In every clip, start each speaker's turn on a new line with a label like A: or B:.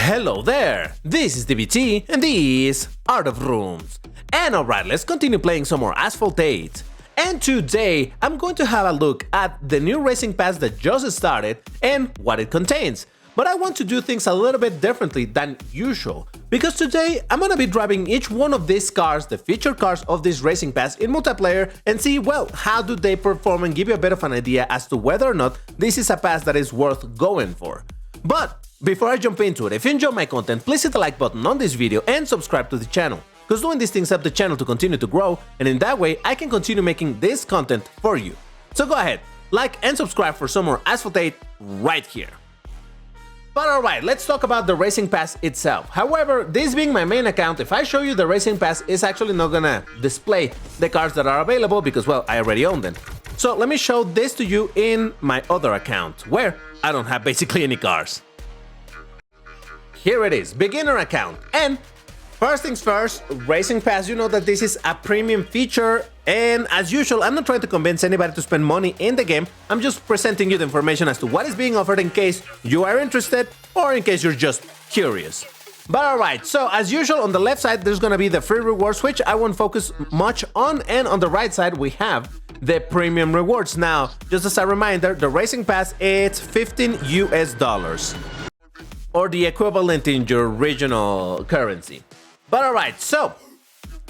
A: Hello there, this is DBT and this is Art of Rooms. And alright, let's continue playing some more Asphalt 8. And today, I'm going to have a look at the new racing pass that just started and what it contains. But I want to do things a little bit differently than usual, because today I'm gonna be driving each one of these cars, the featured cars of this racing pass in multiplayer, and see, well, how do they perform and give you a bit of an idea as to whether or not this is a pass that is worth going for. But before I jump into it, if you enjoy my content, please hit the like button on this video and subscribe to the channel, because doing these things help the channel to continue to grow, and in that way I can continue making this content for you. So go ahead, like and subscribe for some more Asphalt 8 right here. But alright, let's talk about the racing pass itself. However, this being my main account, if I show you the racing pass, it's actually not gonna display the cars that are available because, well, I already own them. So let me show this to you in my other account, where I don't have basically any cars. Here it is, beginner account. And first things first, racing pass, you know that this is a premium feature, and as usual, I'm not trying to convince anybody to spend money in the game. I'm just presenting you the information as to what is being offered in case you are interested or in case you're just curious. But alright, so as usual, on the left side there's gonna be the free rewards, which I won't focus much on, and on the right side we have the premium rewards. Now, just as a reminder, the racing pass, it's $15 US, or the equivalent in your regional currency. But alright, so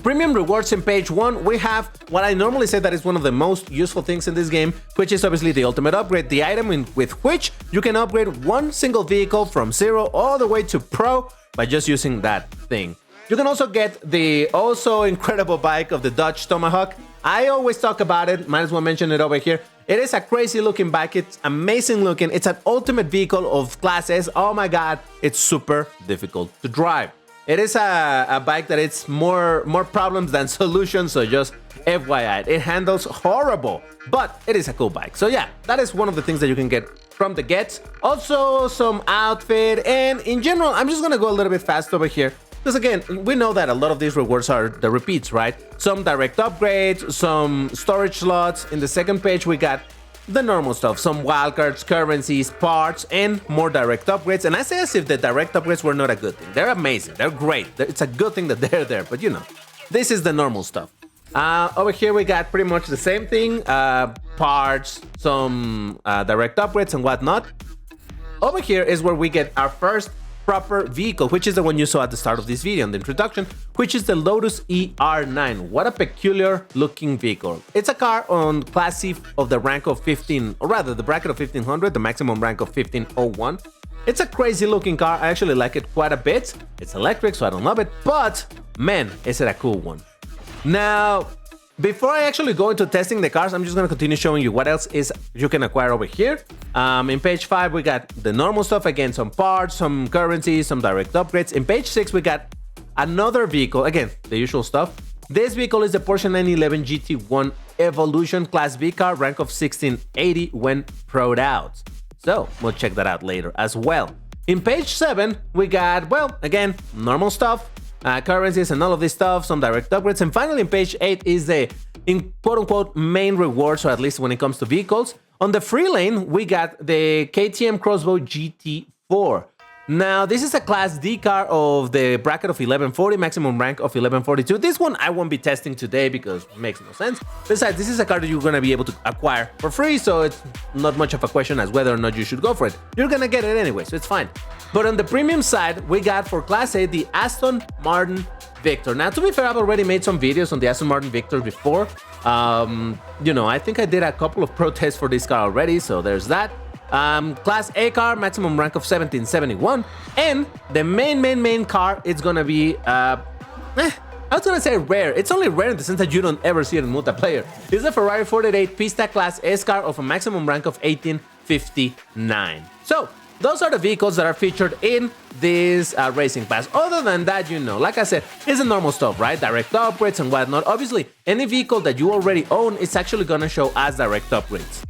A: premium rewards in page 1, we have what I normally say that is one of the most useful things in this game, which is obviously the ultimate upgrade, the item with which you can upgrade one single vehicle from 0 all the way to pro by just using that thing. You can also get the also incredible bike of the Dodge Tomahawk. I always talk about it, might as well mention it over here. It is a crazy looking bike, it's amazing looking, it's an ultimate vehicle of Class S. Oh my god, it's super difficult to drive. It is a bike that it's more problems than solutions, so just FYI, it handles horrible, but it is a cool bike. So yeah, that is one of the things that you can get from the gets. Also some outfit, and in general, I'm just gonna go a little bit fast over here, because again, we know that a lot of these rewards are the repeats, right? Some direct upgrades, some storage slots. In the second page, we got the normal stuff, some wildcards, currencies, parts, and more direct upgrades. And I say as if the direct upgrades were not a good thing. They're amazing, they're great. It's a good thing that they're there, but you know, this is the normal stuff. Over here we got pretty much the same thing, parts, some direct upgrades and whatnot. Over here is where we get our first proper vehicle, which is the one you saw at the start of this video in the introduction, which is the Lotus ER9. What a peculiar looking vehicle. It's a car on Class C of the rank of 15, or rather the bracket of 1500, the maximum rank of 1501. It's a crazy looking car. I actually like it quite a bit. It's electric, so I don't love it, but man, is it a cool one. Now, before I actually go into testing the cars, I'm just going to continue showing you what else is you can acquire over here. In page 5, we got the normal stuff, again, some parts, some currencies, some direct upgrades. In page 6, we got another vehicle, again, the usual stuff. This vehicle is the Porsche 911 GT1 Evolution Class B car, rank of 1680 when pro'd out. So, we'll check that out later as well. In page 7, we got, well, again, normal stuff. Currencies and all of this stuff, some direct upgrades, and finally in page 8 is the quote-unquote main rewards, or at least when it comes to vehicles. On the free lane, we got the KTM Crossbow GT4. Now, this is a Class D car of the bracket of 1140, maximum rank of 1142. This one I won't be testing today because it makes no sense. Besides, this is a car that you're going to be able to acquire for free, so it's not much of a question as whether or not you should go for it. You're going to get it anyway, so it's fine. But on the premium side, we got for Class A the Aston Martin Victor. Now, to be fair, I've already made some videos on the Aston Martin Victor before. You know, I think I did a couple of pro tests for this car already, so there's that. Class A car, maximum rank of 1771, and the main car, it's gonna be I was gonna say rare. It's only rare in the sense that you don't ever see it in multiplayer. It's the Ferrari 488 Pista Class S car of a maximum rank of 1859. So those are the vehicles that are featured in this racing pass. Other than that, you know, like I said, it's the normal stuff, right? Direct upgrades and whatnot. Obviously, any vehicle that you already own, it's actually gonna show as direct upgrades.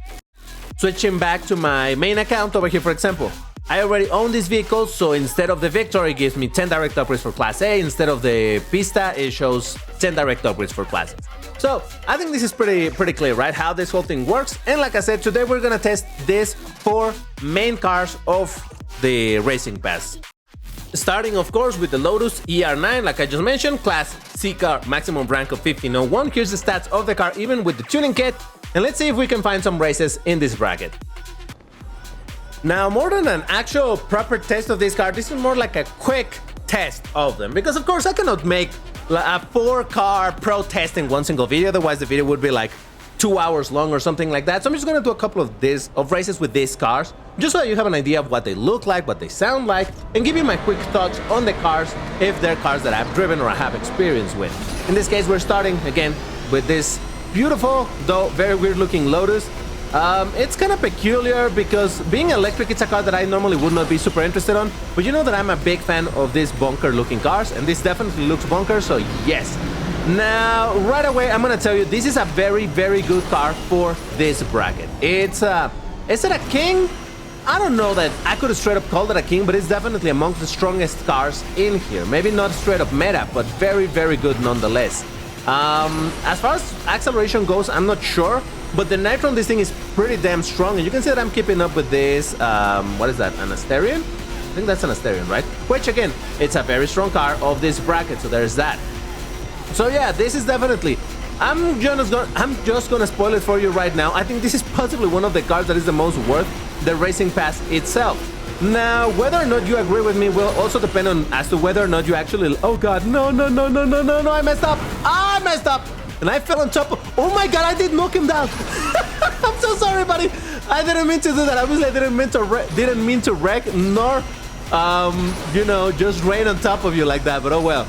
A: Switching back to my main account over here, for example, I already own this vehicle, so instead of the Victor, it gives me 10 direct upgrades for Class A. Instead of the Pista, it shows 10 direct upgrades for classes. So I think this is pretty clear, right, how this whole thing works. And like I said, today we're gonna test these 4 main cars of the racing pass. Starting, of course, with the Lotus ER9, like I just mentioned, Class C car, maximum rank of 1501. Here's the stats of the car, even with the tuning kit. And let's see if we can find some races in this bracket. Now, more than an actual proper test of this car, this is more like a quick test of them. Because, of course, I cannot make a 4-car pro test in one single video. Otherwise, the video would be like 2 hours long or something like that. So I'm just gonna do a couple of races with these cars, just so that you have an idea of what they look like, what they sound like, and give you my quick thoughts on the cars if they're cars that I've driven or I have experience with. In this case, we're starting again with this beautiful, though very weird looking Lotus. It's kind of peculiar because being electric, it's a car that I normally would not be super interested on, but you know that I'm a big fan of these bunker looking cars, and this definitely looks bunker, so yes. Now, right away, I'm gonna tell you, this is a very, very good car for this bracket. Is it a king? I don't know that I could straight up call it a king, but it's definitely amongst the strongest cars in here. Maybe not straight up meta, but very, very good nonetheless. As far as acceleration goes, I'm not sure, but the nitro on this thing is pretty damn strong, and you can see that I'm keeping up with this, what is that, an Asterion? I think that's an Asterion, right? Which, again, it's a very strong car of this bracket, so there's that. So yeah, this is definitely, I'm just gonna spoil it for you right now. I think this is possibly one of the cars that is the most worth the racing pass itself. Now, whether or not you agree with me will also depend on as to whether or not you actually, oh god, no, I messed up, and I fell on top of, oh my god, I did knock him down. I'm so sorry, buddy. I didn't mean to do that. Obviously, I didn't mean to wreck, nor, you know, just rain on top of you like that, but oh well.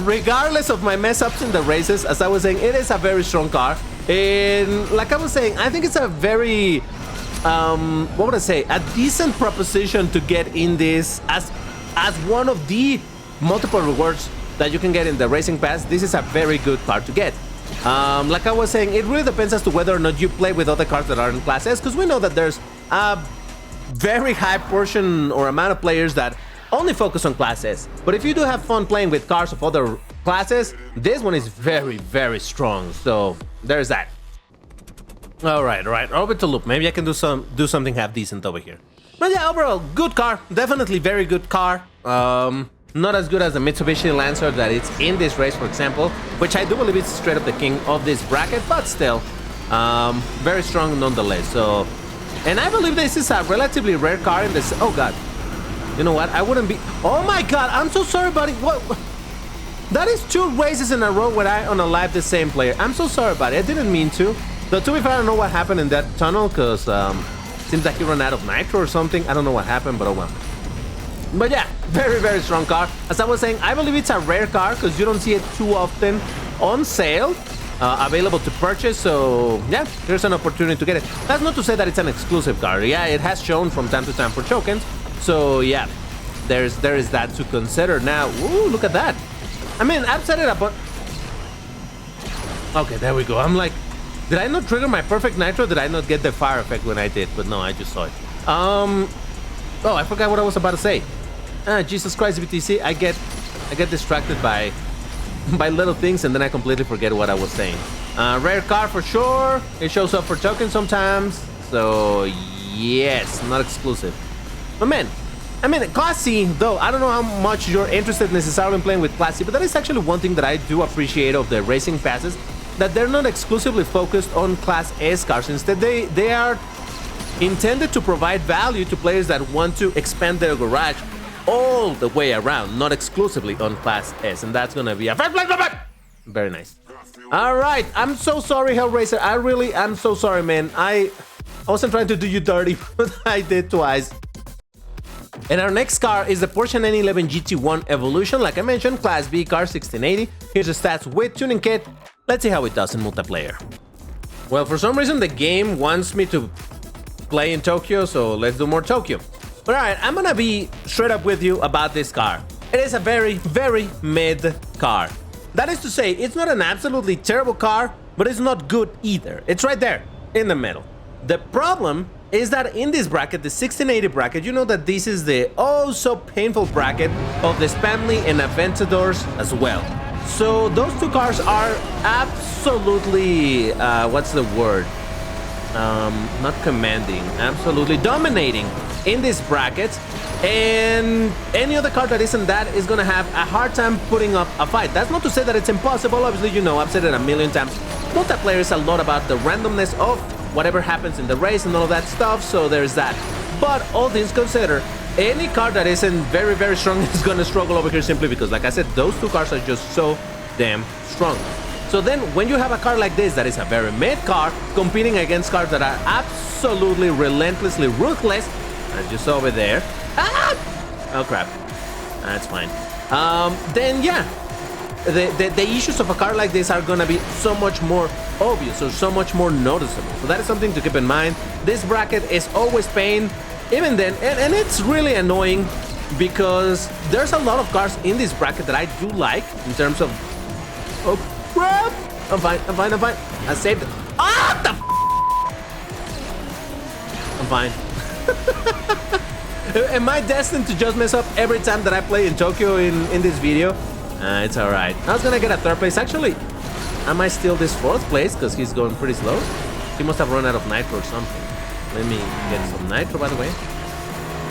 A: Regardless of my mess ups in the races, as I was saying, it is a very strong car. And like I was saying, I think it's a very, what would I say, a decent proposition to get in this as one of the multiple rewards that you can get in the racing pass. This is a very good car to get. Like I was saying, it really depends as to whether or not you play with other cars that are in Class S, because we know that there's a very high portion or amount of players that only focus on Class S. But if you do have fun playing with cars of other classes, this one is very, very strong. So there's that. All right, orbital loop. Maybe I can do something half decent over here. But yeah, overall, good car. Definitely very good car. Not as good as the Mitsubishi Lancer that it's in this race, for example, which I do believe is straight up the king of this bracket, but still, very strong nonetheless. So, and I believe this is a relatively rare car in this. Oh god. You know what? I wouldn't be... Oh my god, I'm so sorry, buddy. What? That is 2 races in a row when I unalive the same player. I'm so sorry, buddy. I didn't mean to. Though, to be fair, I don't know what happened in that tunnel, because seems like he ran out of nitro or something. I don't know what happened, but oh well. But yeah, very, very strong car. As I was saying, I believe it's a rare car, because you don't see it too often on sale, available to purchase. So yeah, here's an opportunity to get it. That's not to say that it's an exclusive car. Yeah, it has shown from time to time for tokens. So yeah, there is that to consider. Now, ooh, look at that. I mean, I've set it up, but okay, there we go. I'm like, did I not trigger my perfect nitro? Did I not get the fire effect when I did? But no, I just saw it. Oh, I forgot what I was about to say. Jesus Christ, BTC, I get distracted by little things, and then I completely forget what I was saying. Rare car for sure. It shows up for tokens sometimes. So yes, not exclusive. But man, I mean, Class C, though, I don't know how much you're interested necessarily in playing with Class C, but that is actually one thing that I do appreciate of the racing passes, that they're not exclusively focused on Class S cars. Instead, they are intended to provide value to players that want to expand their garage all the way around, not exclusively on Class S, and that's gonna be a very nice. All right, I'm so sorry, Hellraiser. I really am so sorry, man. I wasn't trying to do you dirty, but I did twice. And our next car is the Porsche 911 GT1 Evolution. Like I mentioned, Class B car, 1680. Here's the stats with tuning kit. Let's see how it does in multiplayer. Well, for some reason, the game wants me to play in Tokyo, so let's do more Tokyo. But alright, I'm gonna be straight up with you about this car. It is a very, very mid car. That is to say, it's not an absolutely terrible car, but it's not good either. It's right there, in the middle. The problem is that in this bracket, the 1680 bracket, you know that this is the oh so painful bracket of the Spamly and Aventadors as well. So those two cars are absolutely, what's the word? Not commanding, absolutely dominating in this bracket, and any other car that isn't that is gonna have a hard time putting up a fight. That's not to say that it's impossible. Obviously, you know, I've said it a million times. Multiplayer is a lot about the randomness of whatever happens in the race and all of that stuff, so there's that. But all things considered, any car that isn't very, very strong is gonna struggle over here simply because, like I said, those two cars are just so damn strong. So then when you have a car like this that is a very mid car competing against cars that are absolutely relentlessly ruthless, as you saw over there. Oh crap, that's fine. Then yeah, the issues of a car like this are gonna be so much more obvious or so much more noticeable. So that is something to keep in mind. This bracket is always pain, even then, and it's really annoying because there's a lot of cars in this bracket that I do like in terms of... Oh crap! I'm fine. I saved it. Ah, the I'm fine. Am I destined to just mess up every time that I play in Tokyo in this video? It's alright. I was gonna get a third place. Actually, I might steal this fourth place because he's going pretty slow. He must have run out of nitro or something. Let me get some nitro, by the way.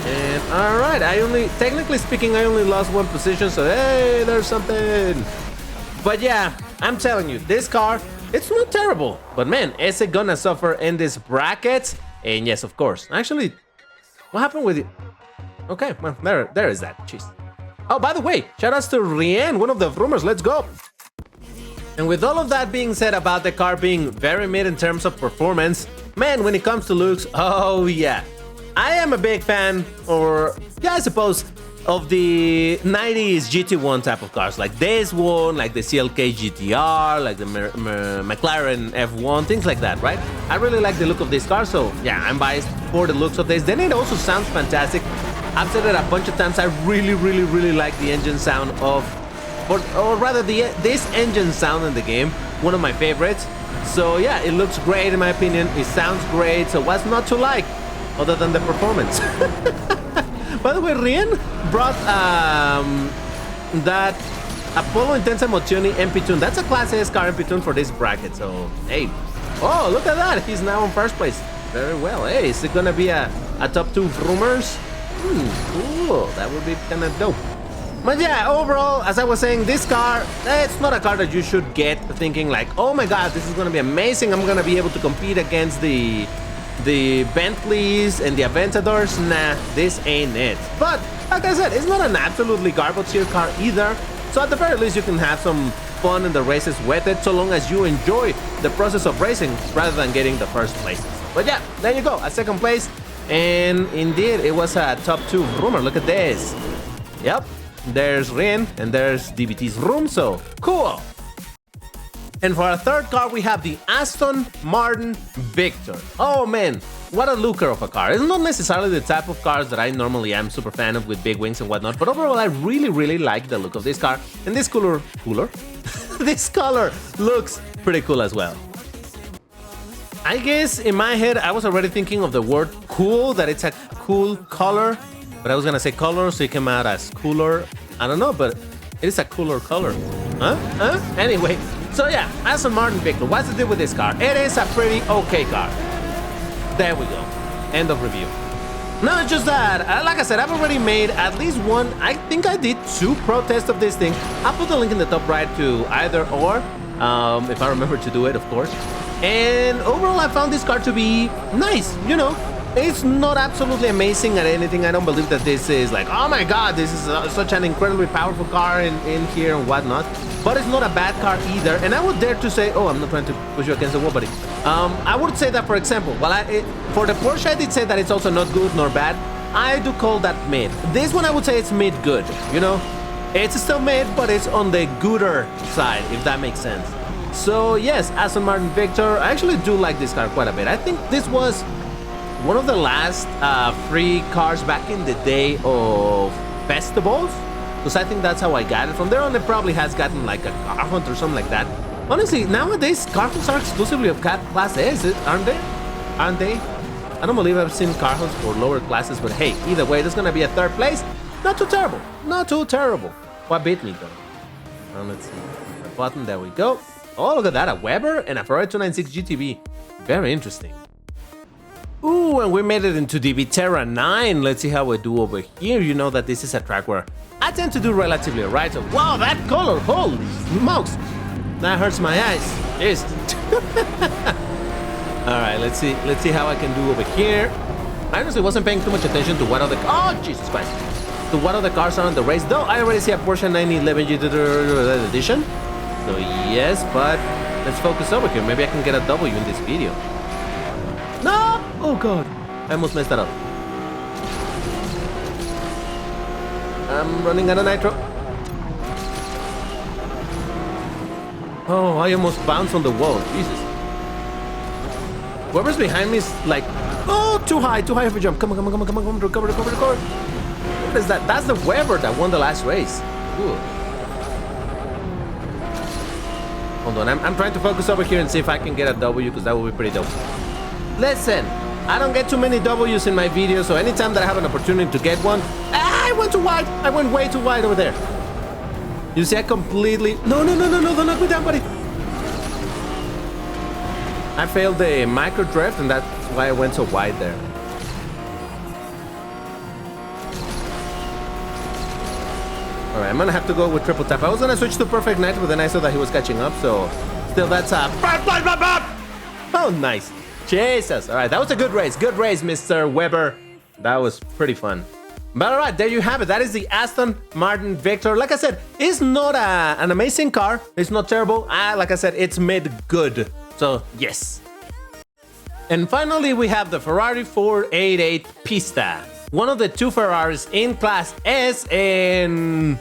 A: And alright, technically speaking, I only lost one position, so hey, there's something. But yeah, I'm telling you, this car, it's not terrible. But man, is it gonna suffer in this bracket? And yes, of course. Actually, what happened with it? Okay, well, there is that. Jeez. Oh, by the way, shoutouts to Rien, one of the rumors. Let's go. And with all of that being said about the car being very mid in terms of performance, man, when it comes to looks, oh yeah. I am a big fan, or yeah, I suppose, of the 90s GT1 type of cars, like this one, like the CLK GTR, like the McLaren F1, things like that, right? I really like the look of this car, so yeah, I'm biased for the looks of this. Then it also sounds fantastic. I've said it a bunch of times, I really like the engine sound of, or rather this engine sound in the game, one of my favorites. So yeah, it looks great in my opinion, it sounds great, so what's not to like, other than the performance? By the way, Rien brought that Apollo Intensa Mozioni MP tune. That's a Class S car MP tune for this bracket, so hey. Oh, look at that, he's now in first place. Very well. Hey, is it gonna be a top 2 rumors? Cool, that would be kinda dope. But yeah, overall, as I was saying, this car, it's not a car that you should get thinking like, oh my god, this is gonna be amazing, I'm gonna be able to compete against the Bentleys and the Aventadors. Nah, this ain't it. But like I said, it's not an absolutely garbage tier car either, so at the very least you can have some fun in the races with it, so long as you enjoy the process of racing rather than getting the first places. But yeah, there you go, a second place, and indeed it was a top 2 rumor. Look at this. Yep, there's Rin and there's DBT's room, so cool. And for our third car, we have the Aston Martin Victor. Oh man, what a looker of a car. It's not necessarily the type of cars that I normally am super fan of with big wings and whatnot, but overall I really like the look of this car. And this cooler? This color looks pretty cool as well. I guess in my head, I was already thinking of the word cool, that it's a cool color, but I was gonna say color, so it came out as cooler. I don't know, but it is a cooler color. Huh? Anyway. So yeah, Aston Martin Victor, what's the deal with this car? It is a pretty okay car. There we go. End of review. Not just that, like I said, I've already made at least one, I think I did 2 pro tests of this thing. I'll put the link in the top right to either or, if I remember to do it, of course. And overall, I found this car to be nice, you know. It's not absolutely amazing at anything. I don't believe that this is like, oh my god, this is such an incredibly powerful car in here and whatnot. But it's not a bad car either. And I would dare to say, oh, I'm not trying to push you against the wall, buddy. I would say that, for example, for the Porsche, I did say that it's also not good nor bad. I do call that mid. This one, I would say it's mid-good, you know? It's still mid, but it's on the gooder side, if that makes sense. So yes, Aston Martin Victor, I actually do like this car quite a bit. I think this was one of the last free cars back in the day of festivals, because I think that's how I got it. From there on, it probably has gotten like a Carhunt or something like that. Honestly, nowadays, Carhunts are exclusively of Class S, aren't they? Aren't they? I don't believe I've seen Carhunts for lower classes, but hey, either way, there's gonna be a third place. Not too terrible. Not too terrible. What beat me, though? Let's see. The button, there we go. Oh, look at that, a Weber and a Ferrari 296 GTB. Very interesting. Ooh, and we made it into DB Terra 9. Let's see how we do over here. You know that this is a track where I tend to do relatively right. So, wow, that color, holy smokes. That hurts my eyes. Jeez. All right, let's see how I can do over here. I honestly wasn't paying too much attention to what other... Oh, Jesus Christ. To what other cars are on the race. Though I already see a Porsche 911 GT edition. So, yes, but let's focus over here. Maybe I can get a W in this video. No! Oh, God. I almost messed that up. I'm running out of nitro. Oh, I almost bounced on the wall. Jesus. Whoever's behind me is like... Oh, too high of a jump. Come on. Recover. What is that? That's the Weber that won the last race. Ooh. Hold on, I'm trying to focus over here and see if I can get a W, because that would be pretty dope. Listen, I don't get too many W's in my videos, so anytime that I have an opportunity to get one, I went too wide. I went way too wide over there. You see, I completely... No, don't knock me down, buddy. I failed the micro drift, and that's why I went so wide there. All right, I'm gonna have to go with triple tap. I was gonna switch to perfect night, but then I saw that he was catching up, so still that's a... Oh, nice. Jesus. All right, that was a good race. Good race, Mr. Weber. That was pretty fun. But all right, there you have it. That is the Aston Martin Victor. Like I said, it's not an amazing car. It's not terrible. Like I said, it's mid good. So, yes. And finally, we have the Ferrari 488 Pista. One of the two Ferraris in Class S, and...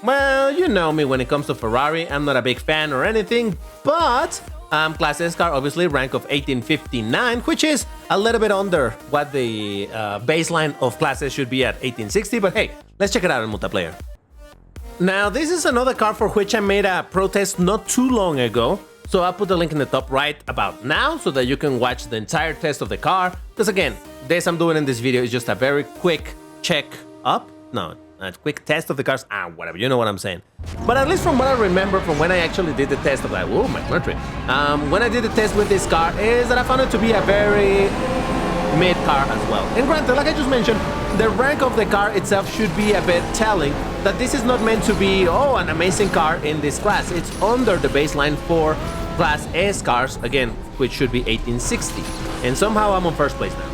A: Well, you know me when it comes to Ferrari. I'm not a big fan or anything, but... Class S car, obviously, rank of 1859, which is a little bit under what the baseline of Class S should be at 1860, but hey, let's check it out in multiplayer. Now, this is another car for which I made a protest not too long ago, so I'll put the link in the top right about now so that you can watch the entire test of the car, because again, this I'm doing in this video is just a very quick check up, no, a quick test of the cars, whatever, you know what I'm saying. But at least from what I remember from when I actually did the test of that, oh my mercury, when I did the test with this car, is that I found it to be a very mid car as well. And granted, like I just mentioned, the rank of the car itself should be a bit telling that this is not meant to be, oh, an amazing car in this class. It's under the baseline for Class S cars, again, which should be 1860. And somehow I'm on first place now.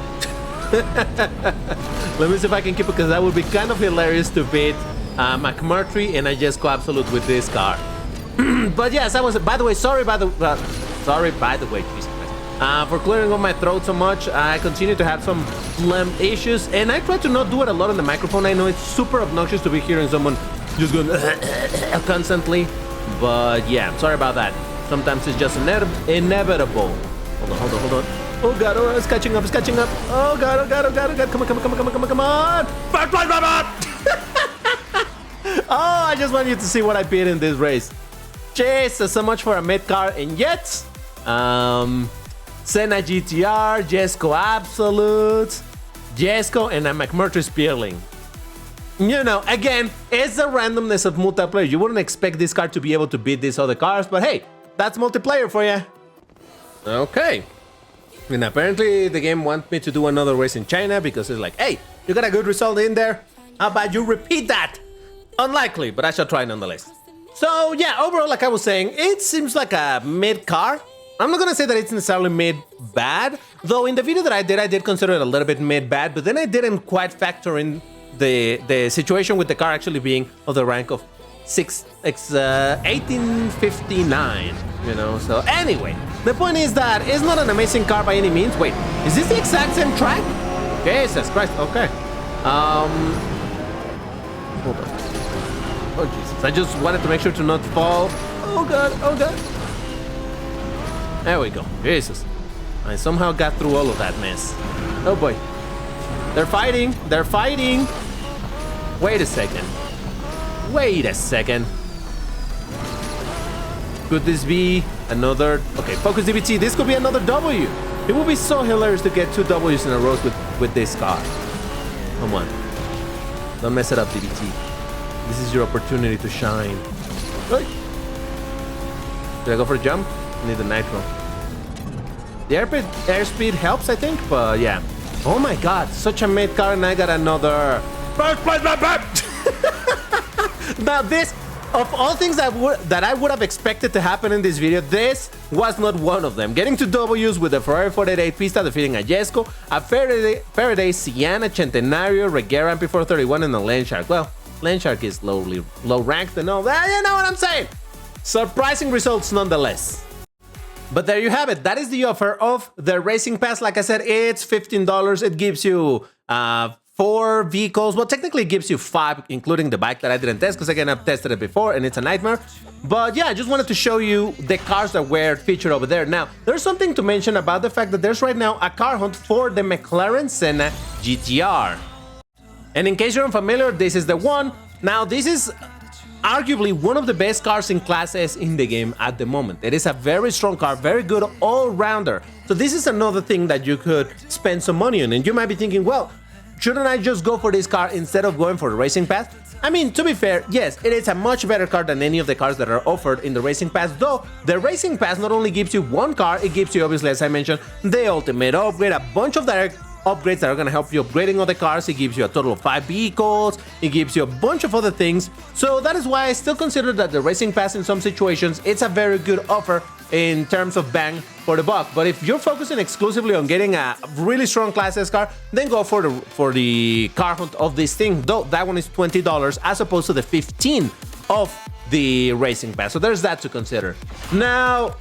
A: Let me see if I can keep it, because that would be kind of hilarious to beat McMurtry and I just go absolute with this car. But yes, I was, by the way, sorry by the way, Jesus Christ, for clearing up my throat so much. I continue to have some phlegm issues, and I try to not do it a lot on the microphone. I know it's super obnoxious to be hearing someone just going constantly, but yeah, I'm sorry about that. Sometimes it's just inevitable. Hold on. Oh god, oh, it's catching up. Oh god. Come on. Oh, I just want you to see what I beat in this race. Jesus, so much for a mid car, and yet, Senna GTR, Jesco Absolute, Jesco, and a McMurtry Spearling. You know, again, it's the randomness of multiplayer. You wouldn't expect this car to be able to beat these other cars, but hey, that's multiplayer for you. Okay. And apparently the game wants me to do another race in China because it's like, hey, you got a good result in there. How about you repeat that? Unlikely, but I shall try nonetheless. So yeah, overall, like I was saying, it seems like a mid car. I'm not gonna say that it's necessarily mid-bad, though in the video that I did consider it a little bit mid-bad, but then I didn't quite factor in the situation with the car actually being of the rank of 1859, you know. So anyway, the point is that it's not an amazing car by any means. Wait, is this the exact same track? Jesus Christ, okay. Hold on. Oh Jesus, I just wanted to make sure to not fall. Oh god. There we go. Jesus, I somehow got through all of that mess. Oh boy, they're fighting. Wait a second. Could this be another... Okay, focus DBT. This could be another W. It would be so hilarious to get 2 W's in a row with this car. Come on. Don't mess it up, DBT. This is your opportunity to shine. Hey. Did I go for a jump? I need the nitro. The airspeed helps, I think, but yeah. Oh my god, such a mid car, and I got another first place, baby! Now this, of all things that I would have expected to happen in this video, this was not one of them. Getting to W's with the Ferrari 488 Pista, defeating a Jesco, a Faraday Sienna, Centenario, Regera, MP431, and a Land Shark. Well, Land Shark is low ranked and all that, you know what I'm saying? Surprising results nonetheless. But there you have it. That is the offer of the Racing Pass. Like I said, it's $15. It gives you 4 vehicles. Well, technically it gives you 5, including the bike that I didn't test because, again, I've tested it before and it's a nightmare. But yeah, I just wanted to show you the cars that were featured over there. Now, there's something to mention about the fact that there's right now a Carhunt for the McLaren Senna GTR. And in case you're unfamiliar, this is the one. Now, this is arguably one of the best cars in Class S in the game at the moment. It is a very strong car, very good all-rounder. So this is another thing that you could spend some money on. And you might be thinking, well, shouldn't I just go for this car instead of going for the Racing Pass? I mean, to be fair, yes, it is a much better car than any of the cars that are offered in the Racing Pass, though the Racing Pass not only gives you one car, it gives you, obviously, as I mentioned, the ultimate upgrade, a bunch of direct upgrades that are going to help you upgrading other cars. It gives you a total of 5 vehicles, it gives you a bunch of other things. So that is why I still consider that the Racing Pass in some situations, it's a very good offer in terms of bang for the buck. But if you're focusing exclusively on getting a really strong Class S car, then go for the Carhunt of this thing, though that one is $20 as opposed to the $15 of the Racing Pass. So there's that to consider. Now,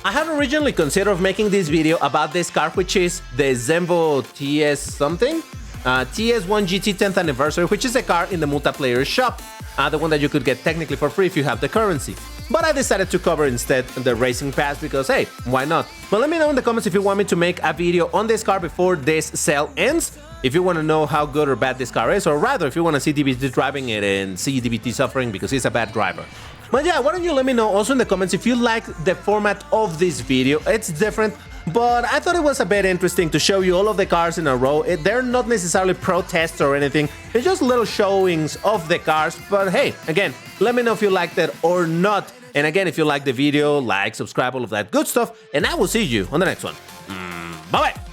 A: I had originally considered making this video about this car, which is the Zenvo TS something, TS1 GT 10th anniversary, which is a car in the multiplayer shop, the one that you could get technically for free if you have the currency. But I decided to cover instead the Racing Pass because, hey, why not? But let me know in the comments if you want me to make a video on this car before this sale ends, if you want to know how good or bad this car is, or rather, if you want to see DBT driving it and see DBT suffering because he's a bad driver. But yeah, why don't you let me know also in the comments if you like the format of this video. It's different, but I thought it was a bit interesting to show you all of the cars in a row. They're not necessarily protests or anything, it's just little showings of the cars. But hey, again, let me know if you liked it or not. And again, if you like the video, like, subscribe, all of that good stuff, and I will see you on the next one. Bye-bye!